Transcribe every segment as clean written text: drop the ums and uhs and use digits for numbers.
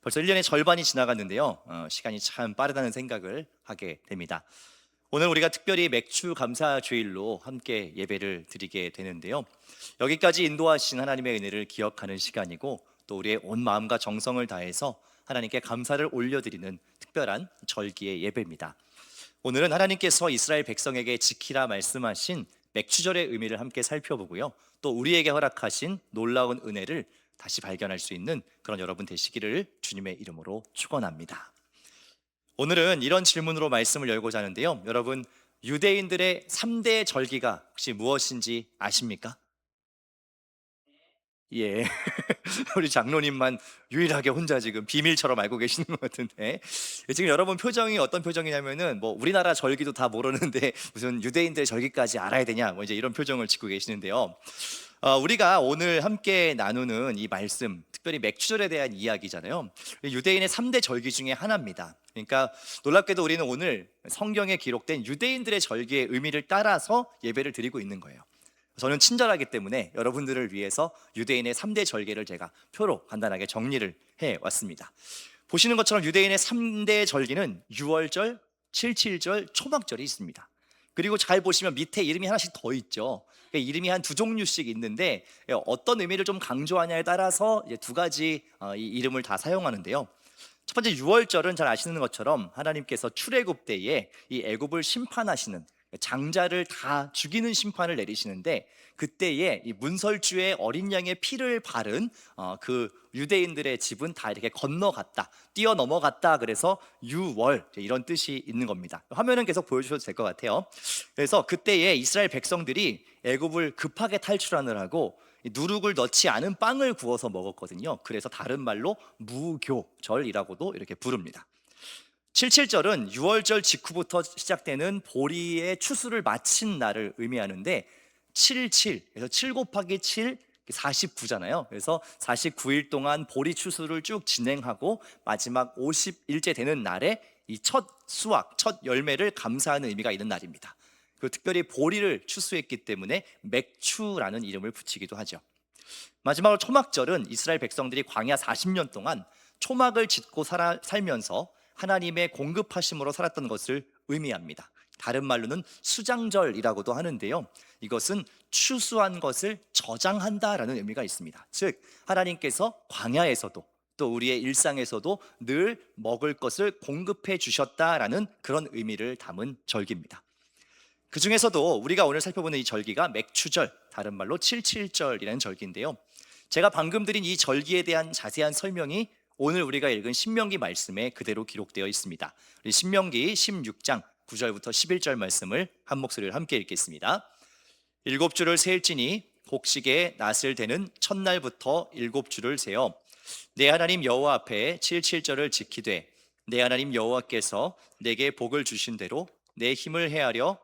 벌써 1년의 절반이 지나갔는데요. 시간이 참 빠르다는 생각을 하게 됩니다. 오늘 우리가 특별히 맥주 감사 주일로 함께 예배를 드리게 되는데요. 여기까지 인도하신 하나님의 은혜를 기억하는 시간이고, 또 우리의 온 마음과 정성을 다해서 하나님께 감사를 올려드리는 특별한 절기의 예배입니다. 오늘은 하나님께서 이스라엘 백성에게 지키라 말씀하신 맥추절의 의미를 함께 살펴보고요. 또 우리에게 허락하신 놀라운 은혜를 다시 발견할 수 있는 그런 여러분 되시기를 주님의 이름으로 축원합니다. 오늘은 이런 질문으로 말씀을 열고자 하는데요. 여러분, 유대인들의 3대 절기가 혹시 무엇인지 아십니까? 예. 우리 장로님만 유일하게 혼자 지금 비밀처럼 알고 계시는 것 같은데, 지금 여러분 표정이 어떤 표정이냐면은 뭐 우리나라 절기도 다 모르는데 무슨 유대인들 절기까지 알아야 되냐, 뭐 이제 이런 표정을 짓고 계시는데요. 우리가 오늘 함께 나누는 이 말씀, 특별히 맥주절에 대한 이야기잖아요. 유대인의 3대 절기 중에 하나입니다. 그러니까 놀랍게도 우리는 오늘 성경에 기록된 유대인들의 절기의 의미를 따라서 예배를 드리고 있는 거예요. 저는 친절하기 때문에 여러분들을 위해서 유대인의 3대 절기를 제가 표로 간단하게 정리를 해왔습니다. 보시는 것처럼 유대인의 3대 절기는 유월절, 칠칠절, 초막절이 있습니다. 그리고 잘 보시면 밑에 이름이 하나씩 더 있죠. 그러니까 이름이 한 두 종류씩 있는데 어떤 의미를 좀 강조하냐에 따라서 이제 두 가지 이 이름을 다 사용하는데요. 첫 번째 유월절은 잘 아시는 것처럼 하나님께서 출애굽 때에 이 애굽을 심판하시는, 장자를 다 죽이는 심판을 내리시는데, 그때에 이 문설주의 어린 양의 피를 바른 그 유대인들의 집은 다 이렇게 건너갔다, 뛰어넘어갔다. 그래서 유월, 이런 뜻이 있는 겁니다. 화면은 계속 보여주셔도 될 것 같아요. 그래서 그때에 이스라엘 백성들이 애굽을 급하게 탈출하느라고 누룩을 넣지 않은 빵을 구워서 먹었거든요. 그래서 다른 말로 무교절이라고도 이렇게 부릅니다. 칠칠절은 유월절 직후부터 시작되는 보리의 추수를 마친 날을 의미하는데, 77, 그래서 7 곱하기 7, 49잖아요. 그래서 49일 동안 보리 추수를 쭉 진행하고 마지막 50일째 되는 날에 이 첫 수확, 첫 열매를 감사하는 의미가 있는 날입니다. 그리고 특별히 보리를 추수했기 때문에 맥추라는 이름을 붙이기도 하죠. 마지막으로 초막절은 이스라엘 백성들이 광야 40년 동안 초막을 짓고 살면서 하나님의 공급하심으로 살았던 것을 의미합니다. 다른 말로는 수장절이라고도 하는데요. 이것은 추수한 것을 저장한다라는 의미가 있습니다. 즉, 하나님께서 광야에서도 또 우리의 일상에서도 늘 먹을 것을 공급해 주셨다라는 그런 의미를 담은 절기입니다. 그 중에서도 우리가 오늘 살펴보는 이 절기가 맥추절, 다른 말로 칠칠절이라는 절기인데요. 제가 방금 드린 이 절기에 대한 자세한 설명이 오늘 우리가 읽은 신명기 말씀에 그대로 기록되어 있습니다. 우리 신명기 16장 9절부터 11절 말씀을 한 목소리로 함께 읽겠습니다. 7주를 세일지니 곡식의 낫을 대는 첫날부터 7주를 세어 내 하나님 여호와 앞에 칠칠절을 지키되 내 하나님 여호와께서 내게 복을 주신 대로 내 힘을 헤아려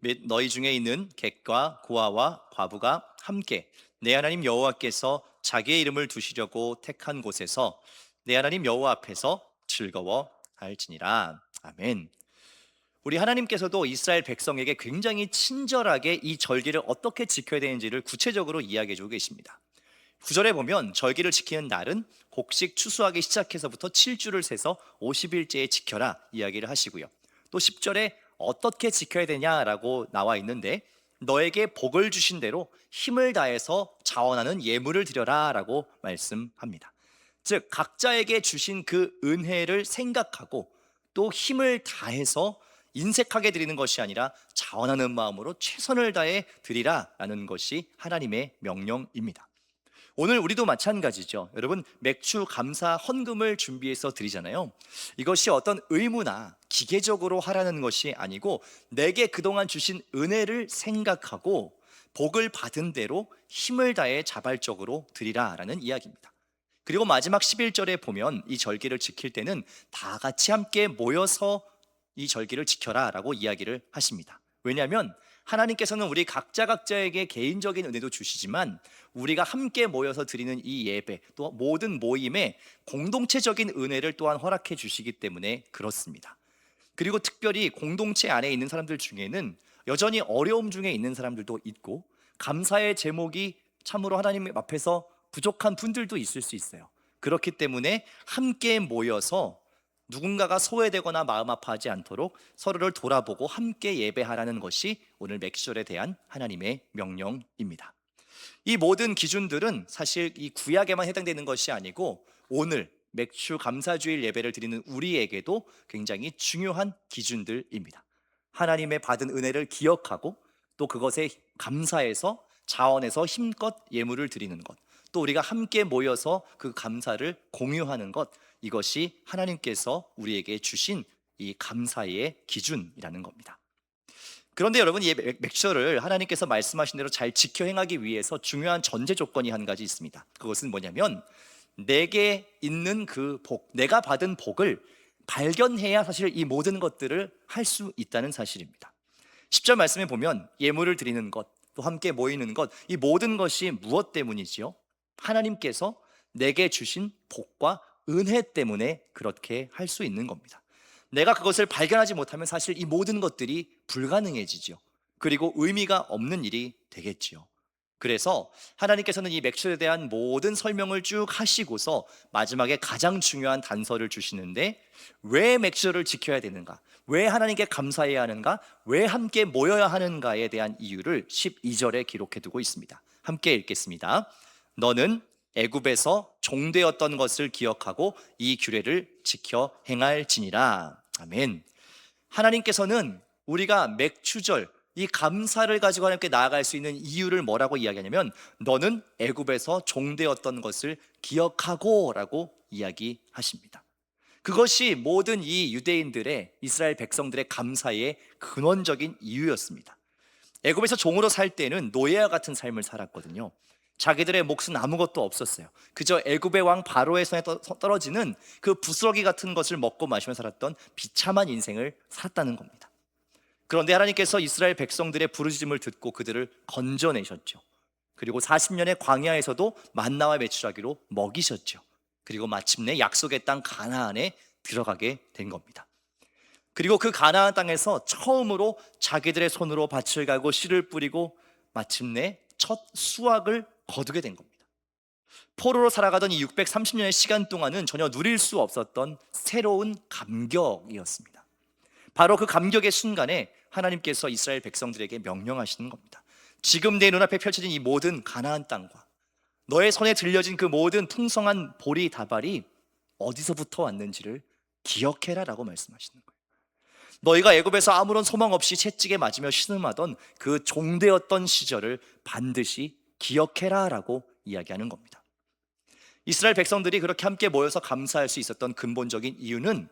및 너희 중에 있는 객과 고아와 과부가 함께 내 하나님 여호와께서 자기의 이름을 두시려고 택한 곳에서 내 하나님 여호와 앞에서 즐거워할지니라. 아멘. 우리 하나님께서도 이스라엘 백성에게 굉장히 친절하게 이 절기를 어떻게 지켜야 되는지를 구체적으로 이야기해 주고 계십니다. 9절에 보면 절기를 지키는 날은 곡식 추수하기 시작해서부터 7주를 세서 50일째에 지켜라 이야기를 하시고요. 또 10절에 어떻게 지켜야 되냐라고 나와 있는데, 너에게 복을 주신 대로 힘을 다해서 자원하는 예물을 드려라 라고 말씀합니다. 즉, 각자에게 주신 그 은혜를 생각하고 또 힘을 다해서 인색하게 드리는 것이 아니라 자원하는 마음으로 최선을 다해 드리라라는 것이 하나님의 명령입니다. 오늘 우리도 마찬가지죠. 여러분, 맥주 감사 헌금을 준비해서 드리잖아요. 이것이 어떤 의무나 기계적으로 하라는 것이 아니고, 내게 그동안 주신 은혜를 생각하고 복을 받은 대로 힘을 다해 자발적으로 드리라라는 이야기입니다. 그리고 마지막 11절에 보면 이 절기를 지킬 때는 다 같이 함께 모여서 이 절기를 지켜라라고 이야기를 하십니다. 왜냐하면 하나님께서는 우리 각자에게 개인적인 은혜도 주시지만, 우리가 함께 모여서 드리는 이 예배, 또 모든 모임에 공동체적인 은혜를 또한 허락해 주시기 때문에 그렇습니다. 그리고 특별히 공동체 안에 있는 사람들 중에는 여전히 어려움 중에 있는 사람들도 있고, 감사의 제목이 참으로 하나님 앞에서 부족한 분들도 있을 수 있어요. 그렇기 때문에 함께 모여서 누군가가 소외되거나 마음 아파하지 않도록 서로를 돌아보고 함께 예배하라는 것이 오늘 맥주절에 대한 하나님의 명령입니다. 이 모든 기준들은 사실 이 구약에만 해당되는 것이 아니고 오늘 맥주 감사주일 예배를 드리는 우리에게도 굉장히 중요한 기준들입니다. 하나님의 받은 은혜를 기억하고 또 그것에 감사해서 자원해서 힘껏 예물을 드리는 것, 또 우리가 함께 모여서 그 감사를 공유하는 것, 이것이 하나님께서 우리에게 주신 이 감사의 기준이라는 겁니다. 그런데 여러분, 이 맥주절을 하나님께서 말씀하신 대로 잘 지켜 행하기 위해서 중요한 전제 조건이 한 가지 있습니다. 그것은 뭐냐면 내게 있는 그 복, 내가 받은 복을 발견해야 사실 이 모든 것들을 할 수 있다는 사실입니다. 10절 말씀에 보면 예물을 드리는 것, 또 함께 모이는 것, 이 모든 것이 무엇 때문이지요? 하나님께서 내게 주신 복과 은혜 때문에 그렇게 할 수 있는 겁니다. 내가 그것을 발견하지 못하면 사실 이 모든 것들이 불가능해지죠. 그리고 의미가 없는 일이 되겠지요. 그래서 하나님께서는 이 맥주에 대한 모든 설명을 쭉 하시고서 마지막에 가장 중요한 단서를 주시는데, 왜 맥주를 지켜야 되는가, 왜 하나님께 감사해야 하는가, 왜 함께 모여야 하는가에 대한 이유를 12절에 기록해 두고 있습니다. 함께 읽겠습니다. 너는 애굽에서 종되었던 것을 기억하고 이 규례를 지켜 행할지니라. 아멘. 하나님께서는 우리가 맥주절, 이 감사를 가지고 하나님께 나아갈 수 있는 이유를 뭐라고 이야기하냐면, 너는 애굽에서 종되었던 것을 기억하고 라고 이야기하십니다. 그것이 모든 이 유대인들의, 이스라엘 백성들의 감사의 근원적인 이유였습니다. 애굽에서 종으로 살 때는 노예와 같은 삶을 살았거든요. 자기들의 몫은 아무것도 없었어요. 그저 애굽의 왕 바로의 손에 떨어지는 그 부스러기 같은 것을 먹고 마시며 살았던 비참한 인생을 살았다는 겁니다. 그런데 하나님께서 이스라엘 백성들의 부르짖음을 듣고 그들을 건져내셨죠. 그리고 40년의 광야에서도 만나와 메추라기로 먹이셨죠. 그리고 마침내 약속의 땅 가나안에 들어가게 된 겁니다. 그리고 그 가나안 땅에서 처음으로 자기들의 손으로 밭을 갈고 씨를 뿌리고 마침내 첫 수확을 거두게 된 겁니다. 포로로 살아가던 이 630년의 시간 동안은 전혀 누릴 수 없었던 새로운 감격이었습니다. 바로 그 감격의 순간에 하나님께서 이스라엘 백성들에게 명령하시는 겁니다. 지금 내 눈앞에 펼쳐진 이 모든 가나안 땅과 너의 손에 들려진 그 모든 풍성한 보리 다발이 어디서부터 왔는지를 기억해라 라고 말씀하시는 거예요. 너희가 애굽에서 아무런 소망 없이 채찍에 맞으며 신음하던 그 종되었던 시절을 반드시 기억해라 라고 이야기하는 겁니다. 이스라엘 백성들이 그렇게 함께 모여서 감사할 수 있었던 근본적인 이유는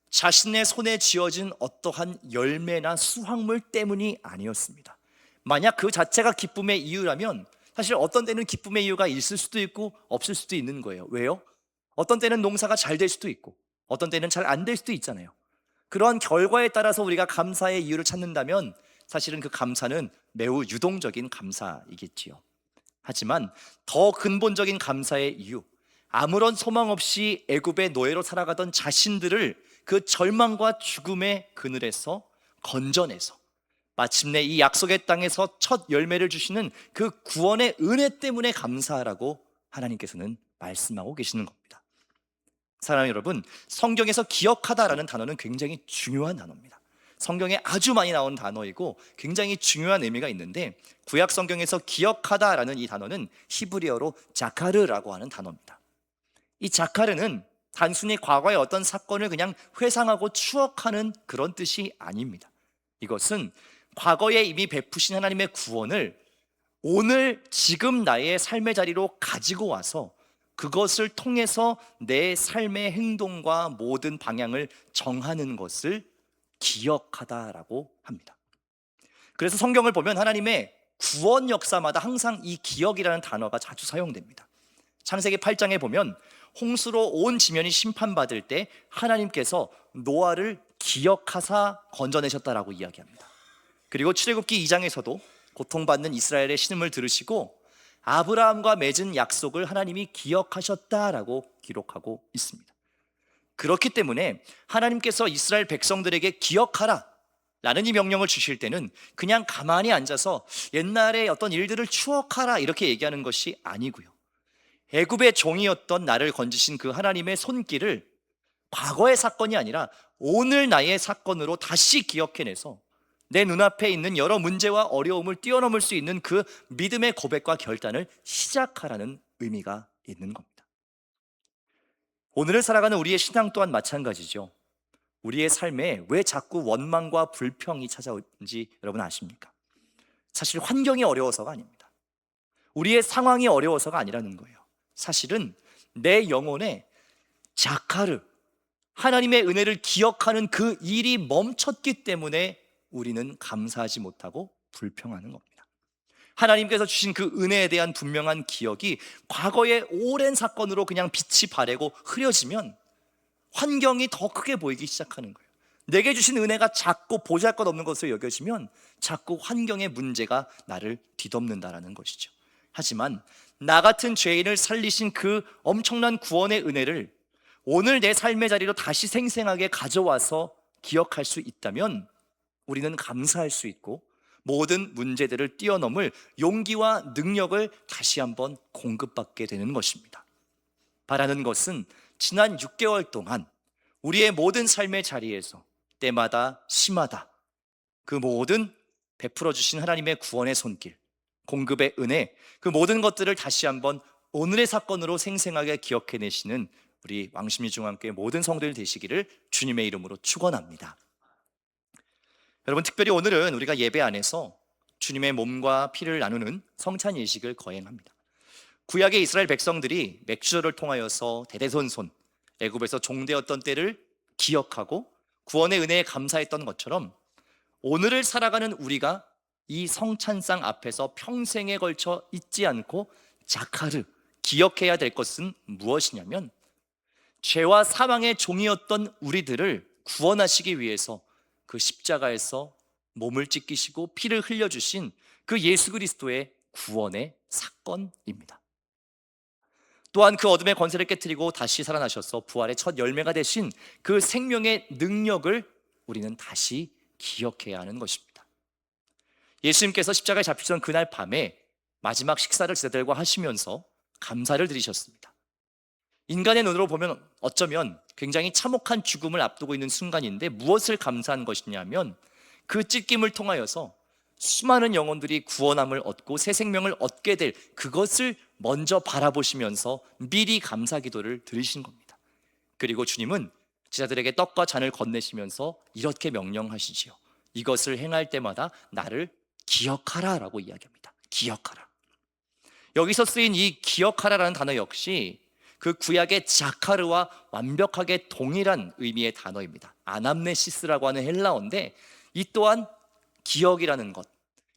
자신의 손에 쥐어진 어떠한 열매나 수확물 때문이 아니었습니다. 만약 그 자체가 기쁨의 이유라면 사실 어떤 때는 기쁨의 이유가 있을 수도 있고 없을 수도 있는 거예요. 왜요? 어떤 때는 농사가 잘 될 수도 있고 어떤 때는 잘 안 될 수도 있잖아요. 그러한 결과에 따라서 우리가 감사의 이유를 찾는다면 사실은 그 감사는 매우 유동적인 감사이겠지요. 하지만 더 근본적인 감사의 이유, 아무런 소망 없이 애굽의 노예로 살아가던 자신들을 그 절망과 죽음의 그늘에서 건져내서 마침내 이 약속의 땅에서 첫 열매를 주시는 그 구원의 은혜 때문에 감사하라고 하나님께서는 말씀하고 계시는 겁니다. 사랑하는 여러분, 성경에서 기억하다라는 단어는 굉장히 중요한 단어입니다. 성경에 아주 많이 나온 단어이고 굉장히 중요한 의미가 있는데, 구약 성경에서 기억하다라는 이 단어는 히브리어로 자카르라고 하는 단어입니다. 이 자카르는 단순히 과거의 어떤 사건을 그냥 회상하고 추억하는 그런 뜻이 아닙니다. 이것은 과거에 이미 베푸신 하나님의 구원을 오늘 지금 나의 삶의 자리로 가지고 와서 그것을 통해서 내 삶의 행동과 모든 방향을 정하는 것을 기억하다라고 합니다. 그래서 성경을 보면 하나님의 구원 역사마다 항상 이 기억이라는 단어가 자주 사용됩니다. 창세기 8장에 보면 홍수로 온 지면이 심판받을 때 하나님께서 노아를 기억하사 건져내셨다라고 이야기합니다. 그리고 출애굽기 2장에서도 고통받는 이스라엘의 신음을 들으시고 아브라함과 맺은 약속을 하나님이 기억하셨다라고 기록하고 있습니다. 그렇기 때문에 하나님께서 이스라엘 백성들에게 기억하라, 라는 이 명령을 주실 때는 그냥 가만히 앉아서 옛날의 어떤 일들을 추억하라 이렇게 얘기하는 것이 아니고요. 애굽의 종이었던 나를 건지신 그 하나님의 손길을 과거의 사건이 아니라 오늘 나의 사건으로 다시 기억해내서 내 눈앞에 있는 여러 문제와 어려움을 뛰어넘을 수 있는 그 믿음의 고백과 결단을 시작하라는 의미가 있는 겁니다. 오늘을 살아가는 우리의 신앙 또한 마찬가지죠. 우리의 삶에 왜 자꾸 원망과 불평이 찾아오는지 여러분 아십니까? 사실 환경이 어려워서가 아닙니다. 우리의 상황이 어려워서가 아니라는 거예요. 사실은 내 영혼에 자카르, 하나님의 은혜를 기억하는 그 일이 멈췄기 때문에 우리는 감사하지 못하고 불평하는 겁니다. 하나님께서 주신 그 은혜에 대한 분명한 기억이 과거의 오랜 사건으로 그냥 빛이 바래고 흐려지면 환경이 더 크게 보이기 시작하는 거예요. 내게 주신 은혜가 작고 보잘것없는 것으로 여겨지면 자꾸 환경의 문제가 나를 뒤덮는다라는 것이죠. 하지만 나 같은 죄인을 살리신 그 엄청난 구원의 은혜를 오늘 내 삶의 자리로 다시 생생하게 가져와서 기억할 수 있다면 우리는 감사할 수 있고 모든 문제들을 뛰어넘을 용기와 능력을 다시 한번 공급받게 되는 것입니다. 바라는 것은 지난 6개월 동안 우리의 모든 삶의 자리에서 때마다 시마다 그 모든 베풀어 주신 하나님의 구원의 손길, 공급의 은혜, 그 모든 것들을 다시 한번 오늘의 사건으로 생생하게 기억해내시는 우리 왕십리 중앙교회 모든 성도들 되시기를 주님의 이름으로 축원합니다. 여러분, 특별히 오늘은 우리가 예배 안에서 주님의 몸과 피를 나누는 성찬 예식을 거행합니다. 구약의 이스라엘 백성들이 맥주절을 통하여서 대대손손 애굽에서 종되었던 때를 기억하고 구원의 은혜에 감사했던 것처럼 오늘을 살아가는 우리가 이 성찬상 앞에서 평생에 걸쳐 잊지 않고 자카르, 기억해야 될 것은 무엇이냐면 죄와 사망의 종이었던 우리들을 구원하시기 위해서 그 십자가에서 몸을 찢기시고 피를 흘려주신 그 예수 그리스도의 구원의 사건입니다. 또한 그 어둠의 권세를 깨뜨리고 다시 살아나셔서 부활의 첫 열매가 되신 그 생명의 능력을 우리는 다시 기억해야 하는 것입니다. 예수님께서 십자가에 잡히던 그날 밤에 마지막 식사를 제자들과 하시면서 감사를 드리셨습니다. 인간의 눈으로 보면 어쩌면 굉장히 참혹한 죽음을 앞두고 있는 순간인데 무엇을 감사한 것이냐면 그 찢김을 통하여서 수많은 영혼들이 구원함을 얻고 새 생명을 얻게 될 그것을 먼저 바라보시면서 미리 감사 기도를 드리신 겁니다. 그리고 주님은 제자들에게 떡과 잔을 건네시면서 이렇게 명령하시지요. 이것을 행할 때마다 나를 기억하라 라고 이야기합니다. 기억하라. 여기서 쓰인 이 기억하라라는 단어 역시 그 구약의 자카르와 완벽하게 동일한 의미의 단어입니다. 아남네시스라고 하는 헬라어인데 이 또한 기억이라는 것,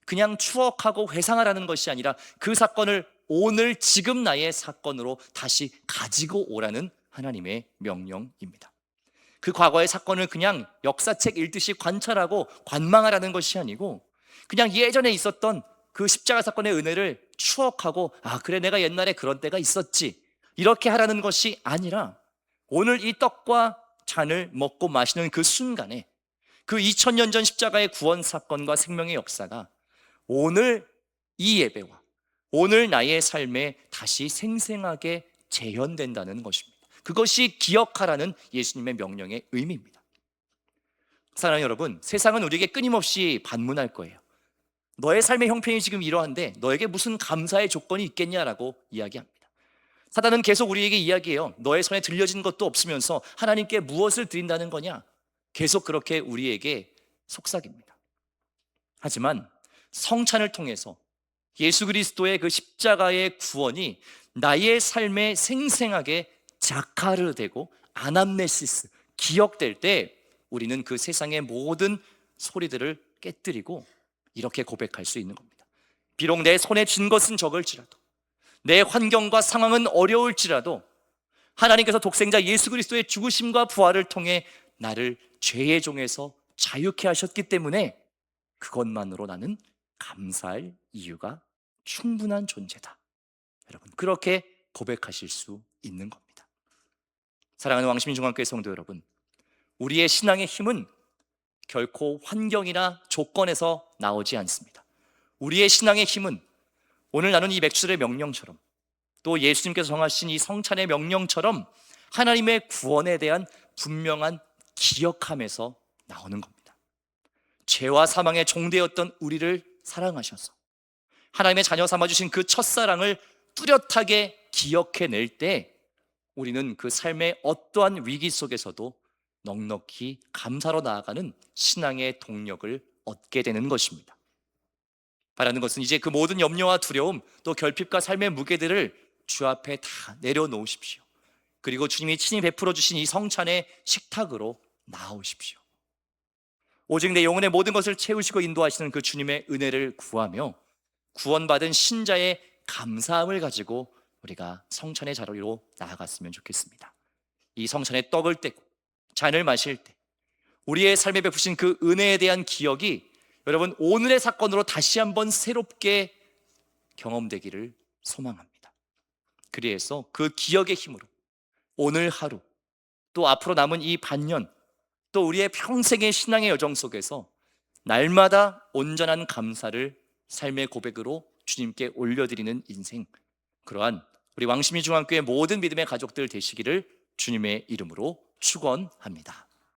그냥 추억하고 회상하라는 것이 아니라 그 사건을 오늘 지금 나의 사건으로 다시 가지고 오라는 하나님의 명령입니다. 그 과거의 사건을 그냥 역사책 읽듯이 관찰하고 관망하라는 것이 아니고 그냥 예전에 있었던 그 십자가 사건의 은혜를 추억하고 그래 내가 옛날에 그런 때가 있었지 이렇게 하라는 것이 아니라 오늘 이 떡과 잔을 먹고 마시는 그 순간에 그 2000년 전 십자가의 구원 사건과 생명의 역사가 오늘 이 예배와 오늘 나의 삶에 다시 생생하게 재현된다는 것입니다. 그것이 기억하라는 예수님의 명령의 의미입니다. 사랑하는 여러분, 세상은 우리에게 끊임없이 반문할 거예요. 너의 삶의 형편이 지금 이러한데 너에게 무슨 감사의 조건이 있겠냐라고 이야기합니다. 사단은 계속 우리에게 이야기해요. 너의 손에 들려진 것도 없으면서 하나님께 무엇을 드린다는 거냐? 계속 그렇게 우리에게 속삭입니다. 하지만 성찬을 통해서 예수 그리스도의 그 십자가의 구원이 나의 삶에 생생하게 자카르되고 아남네시스, 기억될 때 우리는 그 세상의 모든 소리들을 깨뜨리고 이렇게 고백할 수 있는 겁니다. 비록 내 손에 쥔 것은 적을지라도 내 환경과 상황은 어려울지라도 하나님께서 독생자 예수 그리스도의 죽으심과 부활을 통해 나를 죄의 종에서 자유케 하셨기 때문에 그것만으로 나는 감사할 이유가 충분한 존재다. 여러분, 그렇게 고백하실 수 있는 겁니다. 사랑하는 왕십리 중앙교회 성도 여러분, 우리의 신앙의 힘은 결코 환경이나 조건에서 나오지 않습니다. 우리의 신앙의 힘은 오늘 나눈 이 맥주의 명령처럼, 또 예수님께서 정하신 이 성찬의 명령처럼 하나님의 구원에 대한 분명한 기억함에서 나오는 겁니다. 죄와 사망의 종되었던 우리를 사랑하셔서 하나님의 자녀 삼아주신 그 첫사랑을 뚜렷하게 기억해낼 때 우리는 그 삶의 어떠한 위기 속에서도 넉넉히 감사로 나아가는 신앙의 동력을 얻게 되는 것입니다. 바라는 것은 이제 그 모든 염려와 두려움, 또 결핍과 삶의 무게들을 주 앞에 다 내려놓으십시오. 그리고 주님이 친히 베풀어 주신 이 성찬의 식탁으로 나아오십시오. 오직 내 영혼의 모든 것을 채우시고 인도하시는 그 주님의 은혜를 구하며 구원받은 신자의 감사함을 가지고 우리가 성찬의 자리로 나아갔으면 좋겠습니다. 이 성찬의 떡을 떼고 잔을 마실 때 우리의 삶에 베푸신 그 은혜에 대한 기억이 여러분 오늘의 사건으로 다시 한번 새롭게 경험되기를 소망합니다. 그래서 그 기억의 힘으로 오늘 하루, 또 앞으로 남은 이 반년, 또 우리의 평생의 신앙의 여정 속에서 날마다 온전한 감사를 삶의 고백으로 주님께 올려드리는 인생, 그러한 우리 왕심리 중앙교회 모든 믿음의 가족들 되시기를 주님의 이름으로 축원합니다.